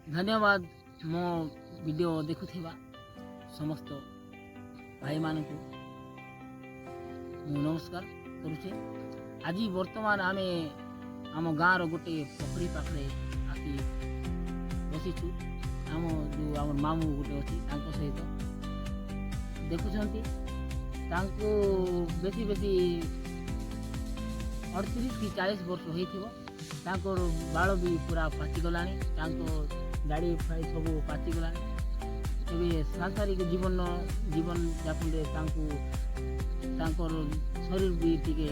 धन्यवाद मो वीडियो देखुथिबा समस्त भाई मान को नमस्कार करुचे। आज बर्तमान आमे आम गाँव गोटे पोखरी पाखे आसी बसीचु। आम जो आम मामू गोटे अच्छी सहित देखुं बेसी बेसी 38 कि 40 वर्ष हो बाल भी पूरा पाचिगला दाढ़ी फाड़ी सब पाचिगला। सांसारिक जीवन यापन शरीर भी टिके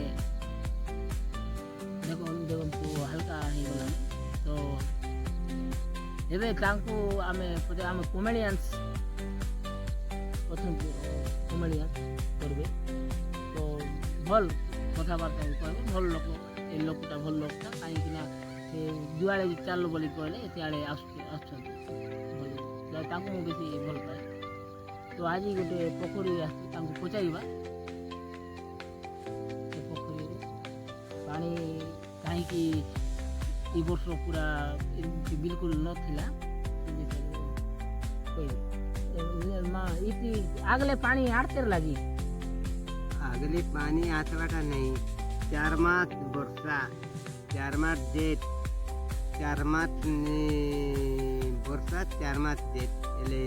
देखो हल्का हो गला। तो एवं आम कमेडियंस कमेडियंस करबे तो भल कथबार्ता कहे भल लोक ए लोकटा भल लोकटा कहीं जुआड़े चल बोली कहले एते आसुँ बेसी भल पाए। तो आज गोटे पोखरी पचारा पोखरी पानी कहीं वर्ष पूरा बिल्कुल नाला आगले पानी आड़ते लगी अगले पानी आतवाटा नहीं 4 मास वर्षा 4 मास जेठ 4 मास वर्षा 4 मास जेठ एले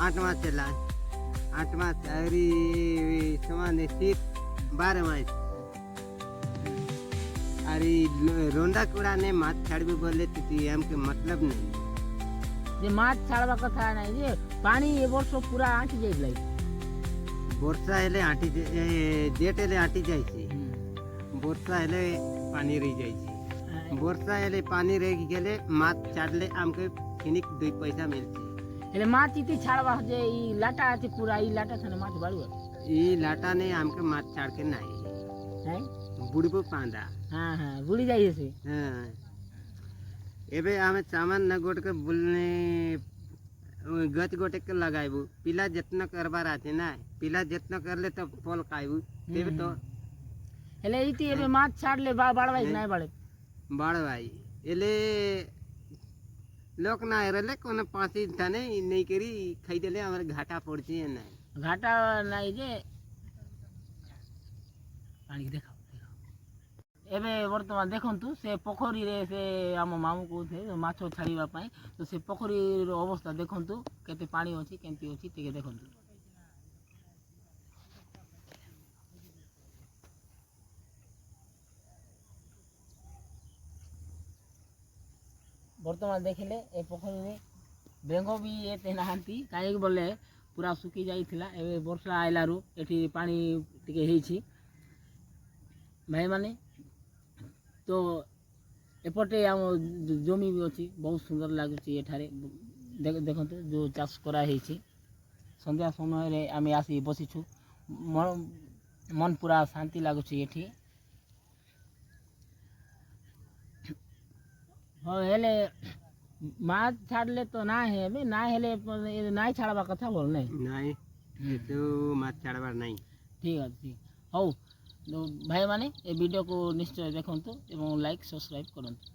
8 मास चला 8 मास अरी समान शीत 12 मास अरे रोंडा कूड़ा ने माछ छाड़बे बोले तो हमके मतलब नहीं जे माछ छाड़वा कथा नहीं जे पानी ए वर्ष पूरा आंटी जाइलै वर्षा हेले आंटी जेठ हेले आंटी जाइछि वर्षा हेले पानी रही जाइछि वर्षा हेले पानी रही गेले माछ छाड़ले हमके फिनिक 2 पैसा मिलछि। हेले माछ इति छाड़वा जे ई लाटा आते पूरा ई लाटा थने माछ बाड़ुआ ई लाटा ने हमके माछ छाड़ के नहीं है बुड़बो पांदा। हां हां बुड़ी जाइए से हां एबे आमे सामान न गोट के बुलने गच गोटे के लगाइबू पिला जितना करबार आते ना पिला जितना करले तो फल खाइबू तेबे तो हेले इति एबे माछ छाड़ले बाड़वाई नहीं बाड़े बाड़वाई एले लोक ना रहले कोन पासी थाने नहीं करी खाई देले हमर घाटा पड़ची है ना घाटा नहीं जे पानी देखा एबे वर्तमान देखंतु से पोखरी रे से आम मामू को थे माछ छाड़ीबा पई तो से पोखरी रो अवस्था देखंतु केते पानी अछि केंती अछि टिके देखंतु। वर्तमान देखिले ए पोखरी रे बेंगो भी एते नहांती काहे बोले पूरा सुखी जाइथिला एबे वर्षा आइलारू एठी पानी टिके हेछि भाई माने। तो एपटे आम जमी भी अच्छी बहुत सुंदर लगुच एठारे देखो जो चाष करा संध्या समय आम आसी बसीचु मन पूरा शांति लगुच ये हाँ हेले माछ छाड़ले तो ना है ना हेले ना छाड़वा कथा बोल नहीं तो माछ छाड़बार नहीं ठीक है ठीक हौ। तो भाई माने ए वीडियो को निश्चय देखंतु एवं लाइक सब्सक्राइब करंतु।